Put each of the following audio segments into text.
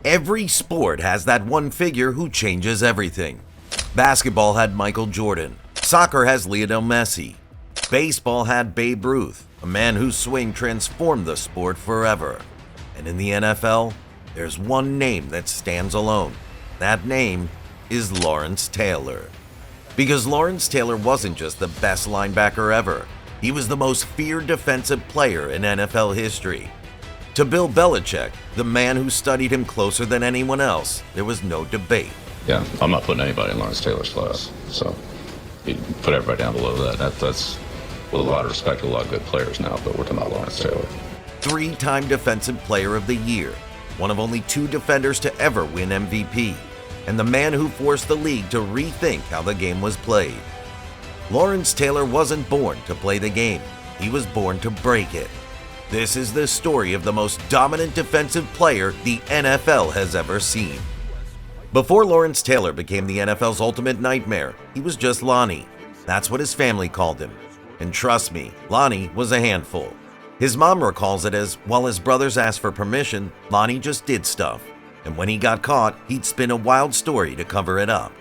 Every sport has that one figure who changes everything. Basketball had Michael Jordan. Soccer has Lionel Messi. Baseball had Babe Ruth, a man whose swing transformed the sport forever. And in the NFL, there's one name that stands alone. That name is Lawrence Taylor. Because Lawrence Taylor wasn't just the best linebacker ever. He was the most feared defensive player in NFL history. To Bill Belichick, the man who studied him closer than anyone else, there was no debate. Yeah, I'm not putting anybody in Lawrence Taylor's class. So you put everybody down below that. That's with a lot of respect to a lot of good players now, but we're talking about Lawrence Taylor. 3-time Defensive Player of the Year, one of only 2 defenders to ever win MVP, and the man who forced the league to rethink how the game was played. Lawrence Taylor wasn't born to play the game. He was born to break it. This is the story of the most dominant defensive player the NFL has ever seen. Before Lawrence Taylor became the NFL's ultimate nightmare, he was just Lonnie. That's what his family called him. And trust me, Lonnie was a handful. His mom recalls it as, while his brothers asked for permission, Lonnie just did stuff. And when he got caught, he'd spin a wild story to cover it up.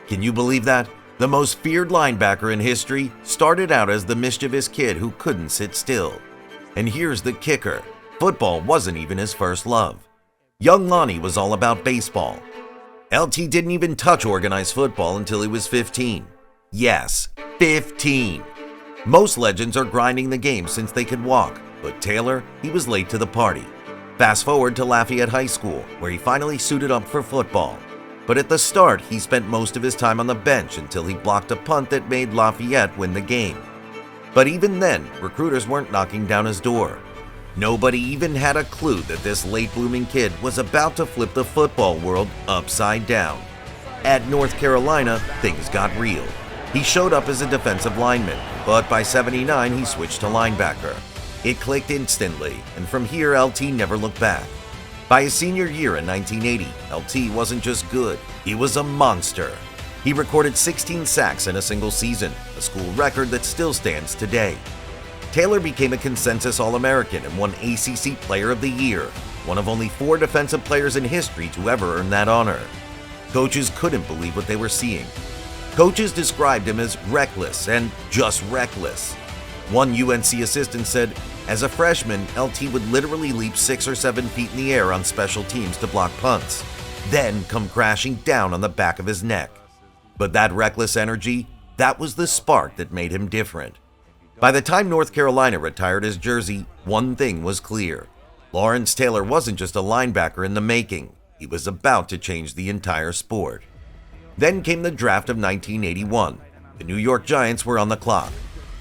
Can you believe that? The most feared linebacker in history started out as the mischievous kid who couldn't sit still. And here's the kicker. Football wasn't even his first love. Young Lonnie was all about baseball. LT didn't even touch organized football until he was 15. Yes, 15. Most legends are grinding the game since they could walk, but Taylor, he was late to the party. Fast forward to Lafayette High School, where he finally suited up for football. But at the start, he spent most of his time on the bench until he blocked a punt that made Lafayette win the game. But even then, recruiters weren't knocking down his door. Nobody even had a clue that this late-blooming kid was about to flip the football world upside down. At North Carolina, things got real. He showed up as a defensive lineman, but by '79 he switched to linebacker. It clicked instantly, and from here LT never looked back. By his senior year in 1980, LT wasn't just good, he was a monster. He recorded 16 sacks in a single season, a school record that still stands today. Taylor became a consensus All-American and won ACC Player of the Year, one of only 4 defensive players in history to ever earn that honor. Coaches couldn't believe what they were seeing. Coaches described him as reckless and just reckless. One UNC assistant said, as a freshman, LT would literally leap 6 or 7 feet in the air on special teams to block punts, then come crashing down on the back of his neck. But that reckless energy, that was the spark that made him different. By the time North Carolina retired his jersey, one thing was clear. Lawrence Taylor wasn't just a linebacker in the making. He was about to change the entire sport. Then came the draft of 1981. The New York Giants were on the clock.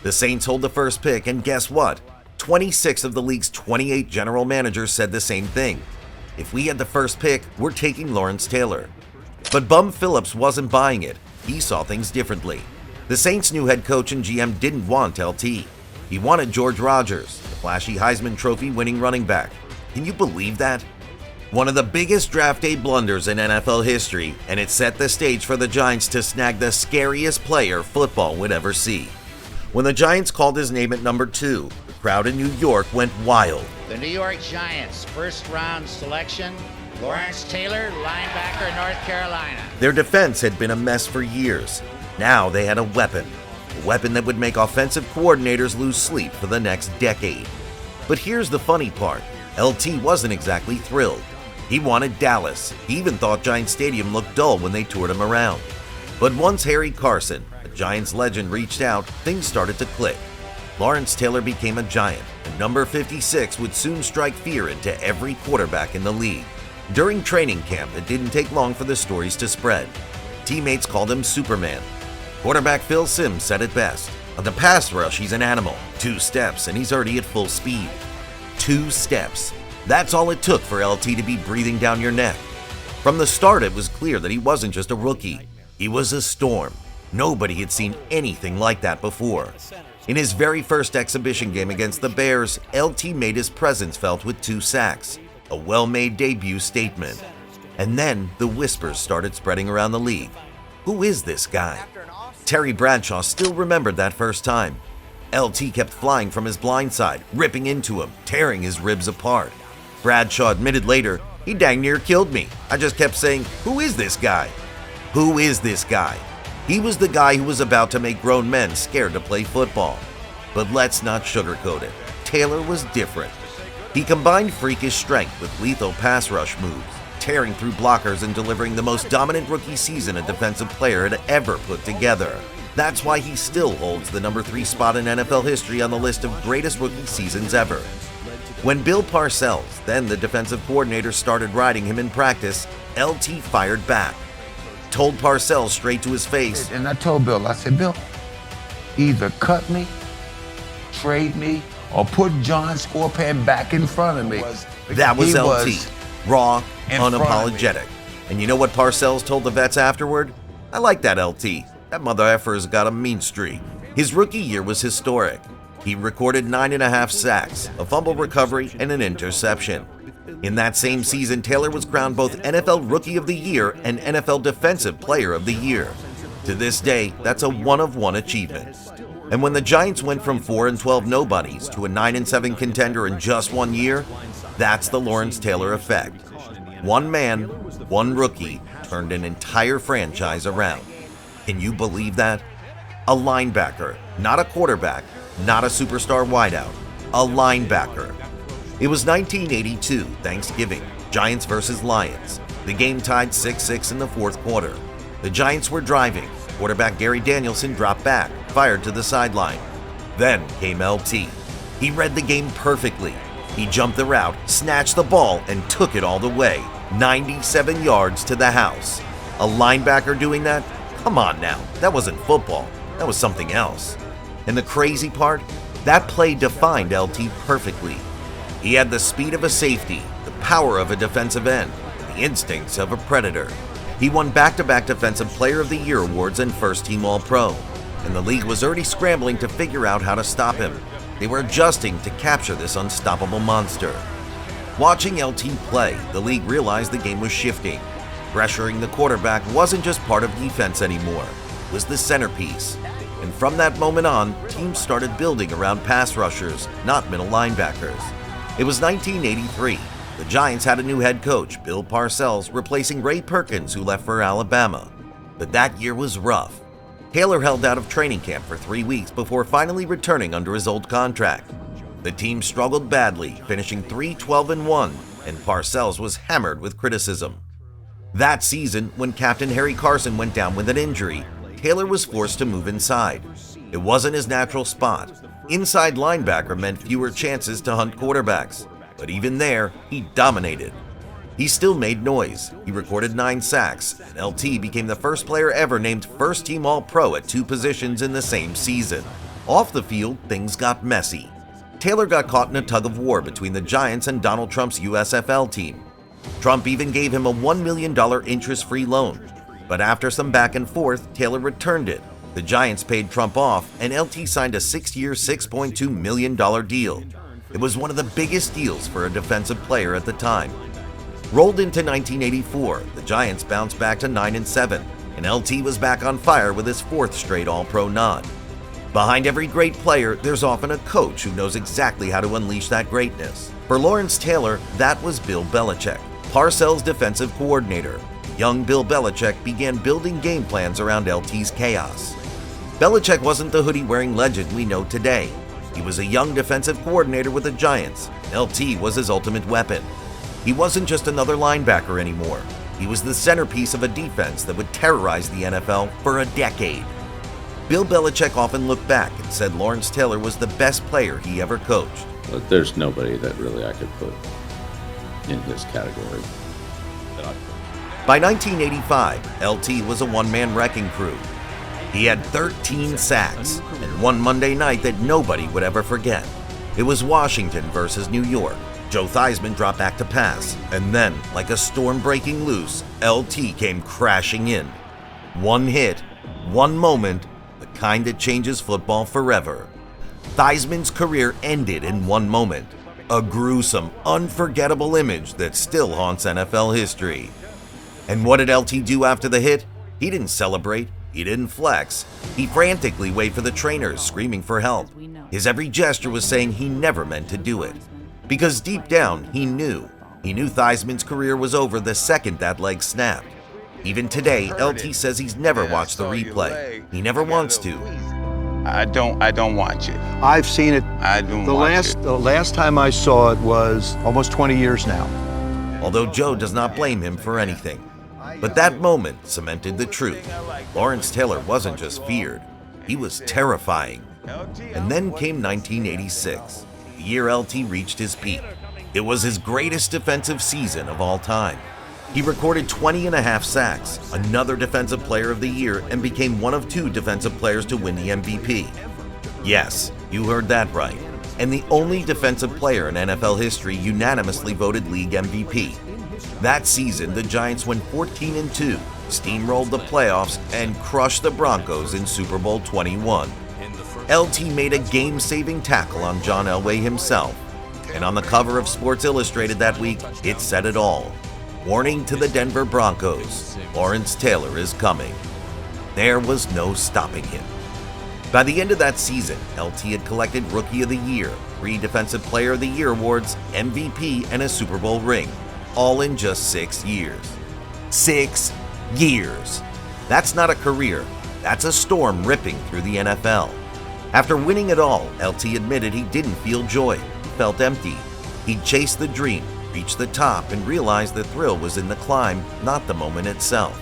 The Saints hold the first pick, and guess what? 26 of the league's 28 general managers said the same thing. If we had the first pick, we're taking Lawrence Taylor. But Bum Phillips wasn't buying it. He saw things differently. The Saints' new head coach and GM didn't want LT. He wanted George Rogers, the flashy Heisman Trophy winning running back. Can you believe that? One of the biggest draft day blunders in NFL history, and it set the stage for the Giants to snag the scariest player football would ever see. When the Giants called his name at number 2, the crowd in New York went wild. The New York Giants, first round selection, Lawrence Taylor, linebacker, North Carolina. Their defense had been a mess for years. Now they had a weapon that would make offensive coordinators lose sleep for the next decade. But here's the funny part. LT wasn't exactly thrilled. He wanted Dallas. He even thought Giant Stadium looked dull when they toured him around. But once Harry Carson, a Giants legend, reached out, things started to click. Lawrence Taylor became a Giant, and number 56 would soon strike fear into every quarterback in the league. During training camp, it didn't take long for the stories to spread. Teammates called him Superman. Quarterback Phil Simms said it best. On the pass rush, he's an animal. 2 steps, and he's already at full speed. 2 steps. That's all it took for LT to be breathing down your neck. From the start, it was clear that he wasn't just a rookie. He was a storm. Nobody had seen anything like that before. In his very first exhibition game against the Bears, LT made his presence felt with 2 sacks. A well-made debut statement. And then the whispers started spreading around the league. Who is this guy? Terry Bradshaw still remembered that first time. LT kept flying from his blind side, ripping into him, tearing his ribs apart. Bradshaw admitted later He dang near killed me. I just kept saying, who is this guy? Who is this guy? He was the guy who was about to make grown men scared to play football. But let's not sugarcoat it. Taylor was different. He combined freakish strength with lethal pass rush moves, tearing through blockers and delivering the most dominant rookie season a defensive player had ever put together. That's why he still holds the number 3 spot in NFL history on the list of greatest rookie seasons ever. When Bill Parcells, then the defensive coordinator, started riding him in practice, LT fired back. Told Parcells straight to his face. And I told Bill, I said, Bill, either cut me, trade me, or put John Scorpan back in front of me. That was LT. Raw, in unapologetic. And you know what Parcells told the vets afterward? I like that LT. That mother effer's got a mean streak. His rookie year was historic. He recorded 9.5 sacks, a fumble recovery, and an interception. In that same season, Taylor was crowned both NFL Rookie of the Year and NFL Defensive Player of the Year. To this day, that's a one-of-one achievement. And when the Giants went from 4-12 nobodies to a 9-7 contender in just 1 year, that's the Lawrence Taylor effect. One man, one rookie, turned an entire franchise around. Can you believe that? A linebacker, not a quarterback, not a superstar wideout, a linebacker. It was 1982, Thanksgiving, Giants versus Lions. The game tied 6-6 in the fourth quarter. The Giants were driving. Quarterback Gary Danielson dropped back, fired to the sideline. Then came LT. He read the game perfectly. He jumped the route, snatched the ball, and took it all the way, 97 yards to the house. A linebacker doing that? Come on now, that wasn't football. That was something else. And the crazy part? That play defined LT perfectly. He had the speed of a safety, the power of a defensive end, the instincts of a predator. He won back-to-back Defensive Player of the Year awards and first-team All-Pro. And the league was already scrambling to figure out how to stop him. They were adjusting to capture this unstoppable monster. Watching LT play, the league realized the game was shifting. Pressuring the quarterback wasn't just part of defense anymore. It was the centerpiece. And from that moment on, teams started building around pass rushers, not middle linebackers. It was 1983. The Giants had a new head coach, Bill Parcells, replacing Ray Perkins, who left for Alabama. But that year was rough. Taylor held out of training camp for 3 weeks before finally returning under his old contract. The team struggled badly, finishing 3-12-1, and Parcells was hammered with criticism. That season, when Captain Harry Carson went down with an injury, Taylor was forced to move inside. It wasn't his natural spot. Inside linebacker meant fewer chances to hunt quarterbacks, but even there, he dominated. He still made noise. He recorded 9 sacks, and LT became the first player ever named first-team All-Pro at 2 positions in the same season. Off the field, things got messy. Taylor got caught in a tug-of-war between the Giants and Donald Trump's USFL team. Trump even gave him a $1 million interest-free loan. But after some back and forth, Taylor returned it. The Giants paid Trump off, and LT signed a 6-year, $6.2 million deal. It was one of the biggest deals for a defensive player at the time. Rolled into 1984, the Giants bounced back to 9-7, and LT was back on fire with his 4th straight All-Pro nod. Behind every great player, there's often a coach who knows exactly how to unleash that greatness. For Lawrence Taylor, that was Bill Belichick, Parcells' defensive coordinator. Young Bill Belichick began building game plans around LT's chaos. Belichick wasn't the hoodie-wearing legend we know today. He was a young defensive coordinator with the Giants. LT was his ultimate weapon. He wasn't just another linebacker anymore. He was the centerpiece of a defense that would terrorize the NFL for a decade. Bill Belichick often looked back and said Lawrence Taylor was the best player he ever coached. But there's nobody that really I could put in his category. By 1985, LT was a one-man wrecking crew. He had 13 sacks and one Monday night that nobody would ever forget. It was Washington versus New York. Joe Theismann dropped back to pass, and then, like a storm breaking loose, LT came crashing in. One hit, one moment, the kind that changes football forever. Theismann's career ended in one moment. A gruesome, unforgettable image that still haunts NFL history. And what did LT do after the hit? He didn't celebrate. He didn't flex. He frantically waved for the trainers, screaming for help. His every gesture was saying he never meant to do it. Because deep down, he knew He knew Theismann's career was over the second that leg snapped. Even today, LT says he's never watched the replay. He never wants to. I don't watch it. I've seen it. I don't watch it. The last time I saw it was almost 20 years now. Although Joe does not blame him for anything. But that moment cemented the truth. Lawrence Taylor wasn't just feared, he was terrifying. And then came 1986, the year LT reached his peak. It was his greatest defensive season of all time. He recorded 20.5 sacks, another Defensive Player of the Year, and became one of 2 defensive players to win the MVP. Yes, you heard that right. And the only defensive player in NFL history unanimously voted league MVP. That season, the Giants went 14-2, steamrolled the playoffs, and crushed the Broncos in Super Bowl 21. LT made a game-saving tackle on John Elway himself. And on the cover of Sports Illustrated that week, it said it all. Warning to the Denver Broncos, Lawrence Taylor is coming. There was no stopping him. By the end of that season, LT had collected Rookie of the Year, 3 Defensive Player of the Year awards, MVP, and a Super Bowl ring, all in just 6 years. 6 years! That's not a career, that's a storm ripping through the NFL. After winning it all, LT admitted he didn't feel joy, he felt empty. He'd chased the dream, reached the top, and realized the thrill was in the climb, not the moment itself.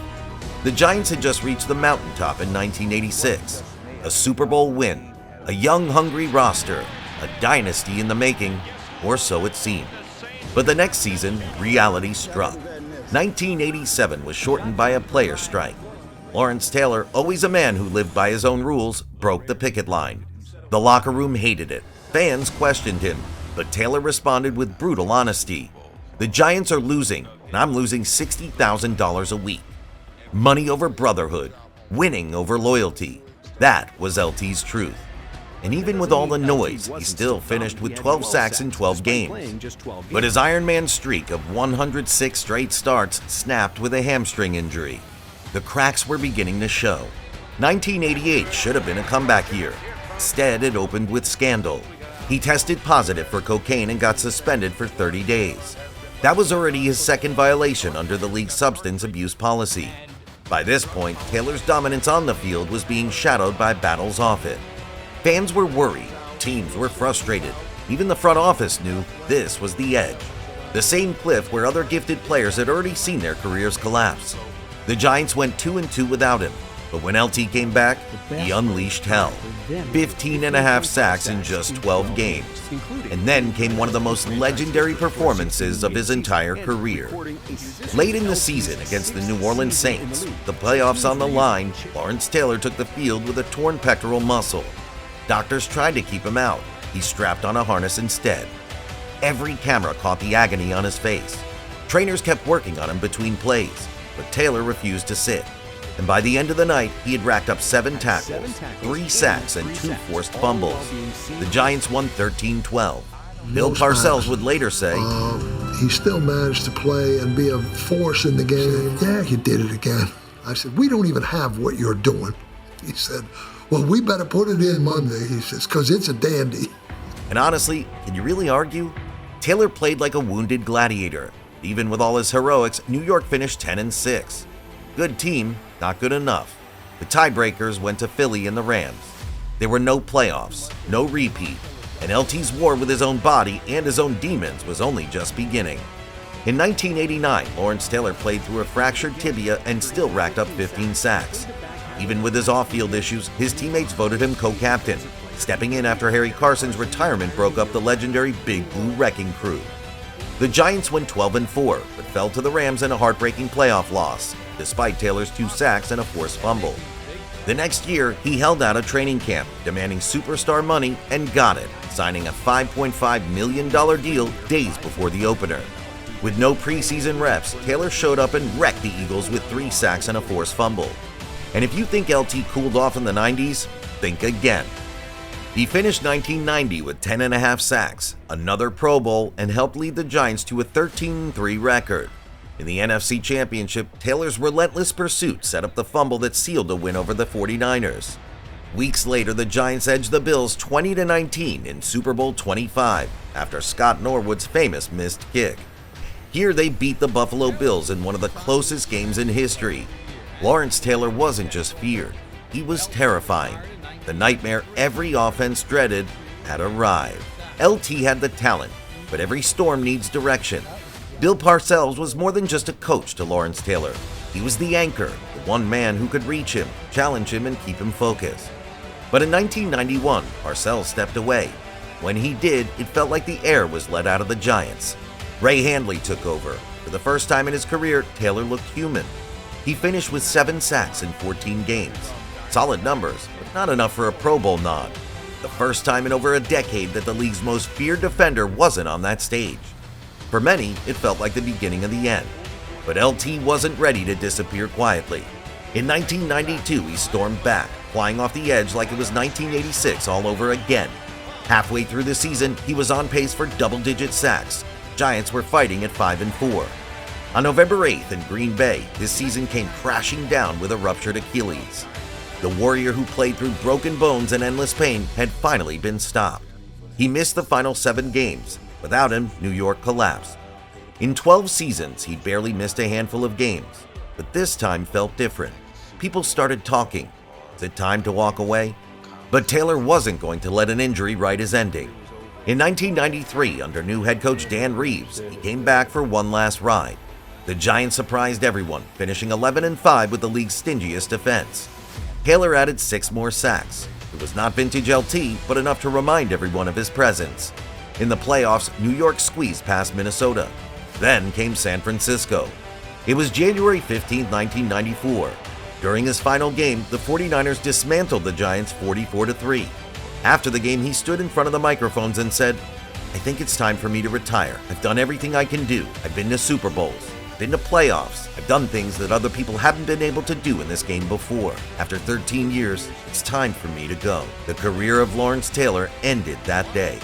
The Giants had just reached the mountaintop in 1986. A Super Bowl win, a young, hungry roster, a dynasty in the making, or so it seemed. But the next season, reality struck. 1987 was shortened by a player strike. Lawrence Taylor, always a man who lived by his own rules, broke the picket line. The locker room hated it. Fans questioned him, but Taylor responded with brutal honesty. The Giants are losing, and I'm losing $60,000 a week. Money over brotherhood, winning over loyalty. That was LT's truth. And even with all the noise, he still finished with 12 sacks in 12 games. But his Iron Man streak of 106 straight starts snapped with a hamstring injury. The cracks were beginning to show. 1988 should have been a comeback year. Instead, it opened with scandal. He tested positive for cocaine and got suspended for 30 days. That was already his second violation under the league's substance abuse policy. By this point, Taylor's dominance on the field was being shadowed by battles off it. Fans were worried, teams were frustrated. Even the front office knew this was the edge. The same cliff where other gifted players had already seen their careers collapse. The Giants went 2-2 without him, but when LT came back, he unleashed hell. 15.5 sacks in just 12 games. And then came one of the most legendary performances of his entire career. Late in the season against the New Orleans Saints, the playoffs on the line, Lawrence Taylor took the field with a torn pectoral muscle. Doctors tried to keep him out. He strapped on a harness instead. Every camera caught the agony on his face. Trainers kept working on him between plays, but Taylor refused to sit. And by the end of the night, he had racked up 7 tackles, 3 sacks, and 2 forced fumbles. The Giants won 13-12. Bill Parcells would later say, he still managed to play and be a force in the game. Yeah, you did it again. I said, we don't even have what you're doing. He said, well, we better put it in Monday, he says, because it's a dandy. And honestly, can you really argue? Taylor played like a wounded gladiator. Even with all his heroics, New York finished 10-6. Good team, not good enough. The tiebreakers went to Philly and the Rams. There were no playoffs, no repeat, and LT's war with his own body and his own demons was only just beginning. In 1989, Lawrence Taylor played through a fractured tibia and still racked up 15 sacks. Even with his off-field issues, his teammates voted him co-captain, stepping in after Harry Carson's retirement broke up the legendary Big Blue Wrecking Crew. The Giants went 12-4, but fell to the Rams in a heartbreaking playoff loss, despite Taylor's 2 sacks and a forced fumble. The next year, he held out a training camp, demanding superstar money, and got it, signing a $5.5 million deal days before the opener. With no preseason reps, Taylor showed up and wrecked the Eagles with 3 sacks and a forced fumble. And if you think LT cooled off in the 90s, think again. He finished 1990 with 10.5 sacks, another Pro Bowl, and helped lead the Giants to a 13-3 record. In the NFC Championship, Taylor's relentless pursuit set up the fumble that sealed a win over the 49ers. Weeks later, the Giants edged the Bills 20-19 in Super Bowl 25 after Scott Norwood's famous missed kick. Here they beat the Buffalo Bills in one of the closest games in history. Lawrence Taylor wasn't just feared, he was terrifying. The nightmare every offense dreaded had arrived. LT had the talent, but every storm needs direction. Bill Parcells was more than just a coach to Lawrence Taylor. He was the anchor, the one man who could reach him, challenge him, and keep him focused. But in 1991, Parcells stepped away. When he did, it felt like the air was let out of the Giants. Ray Handley took over. For the first time in his career, Taylor looked human. He finished with 7 sacks in 14 games. Solid numbers, but not enough for a Pro Bowl nod. The first time in over a decade that the league's most feared defender wasn't on that stage. For many, it felt like the beginning of the end. But LT wasn't ready to disappear quietly. In 1992, he stormed back, flying off the edge like it was 1986 all over again. Halfway through the season, he was on pace for double-digit sacks. Giants were fighting at 5-4. On November 8th in Green Bay, his season came crashing down with a ruptured Achilles. The Warrior who played through broken bones and endless pain had finally been stopped. He missed the final 7 games. Without him, New York collapsed. In 12 seasons, he barely missed a handful of games, but this time felt different. People started talking. Is it time to walk away? But Taylor wasn't going to let an injury write his ending. In 1993, under new head coach Dan Reeves, he came back for one last ride. The Giants surprised everyone, finishing 11-5 with the league's stingiest defense. Taylor added 6 more sacks. It was not vintage LT, but enough to remind everyone of his presence. In the playoffs, New York squeezed past Minnesota. Then came San Francisco. It was January 15, 1994. During his final game, the 49ers dismantled the Giants 44-3. After the game, he stood in front of the microphones and said, "I think it's time for me to retire. I've done everything I can do. I've been to Super Bowls. Been to playoffs. I've done things that other people haven't been able to do in this game before. After 13 years, it's time for me to go." The career of Lawrence Taylor ended that day.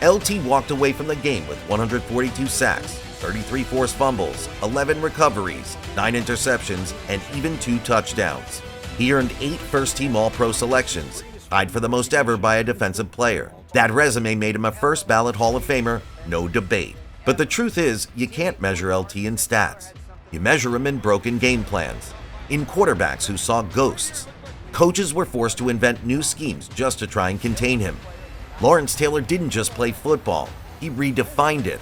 LT walked away from the game with 142 sacks, 33 forced fumbles, 11 recoveries, 9 interceptions, and even 2 touchdowns. He earned 8 first-team All-Pro selections, tied for the most ever by a defensive player. That resume made him a first-ballot Hall of Famer, no debate. But the truth is, you can't measure LT in stats. You measure him in broken game plans, in quarterbacks who saw ghosts. Coaches were forced to invent new schemes just to try and contain him. Lawrence Taylor didn't just play football, he redefined it.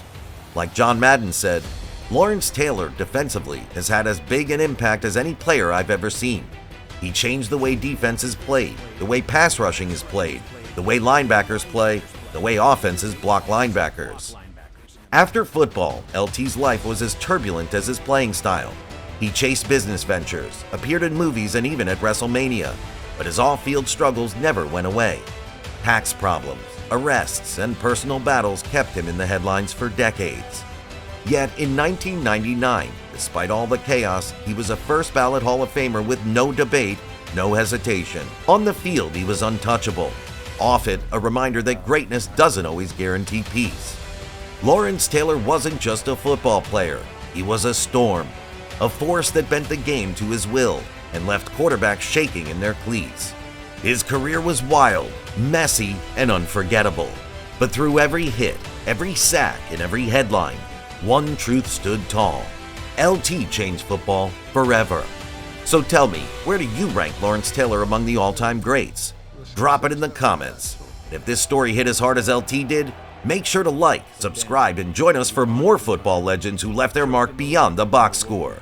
Like John Madden said, Lawrence Taylor defensively has had as big an impact as any player I've ever seen. He changed the way defense is played, the way pass rushing is played, the way linebackers play, the way offenses block linebackers. After football, LT's life was as turbulent as his playing style. He chased business ventures, appeared in movies and even at WrestleMania, but his off-field struggles never went away. Tax problems, arrests, and personal battles kept him in the headlines for decades. Yet in 1999, despite all the chaos, he was a first-ballot Hall of Famer with no debate, no hesitation. On the field, he was untouchable. Off it, a reminder that greatness doesn't always guarantee peace. Lawrence Taylor wasn't just a football player. He was a storm, a force that bent the game to his will and left quarterbacks shaking in their cleats. His career was wild, messy, and unforgettable. But through every hit, every sack, and every headline, one truth stood tall. LT changed football forever. So tell me, where do you rank Lawrence Taylor among the all-time greats? Drop it in the comments. And if this story hit as hard as LT did, make sure to like, subscribe, and join us for more football legends who left their mark beyond the box score.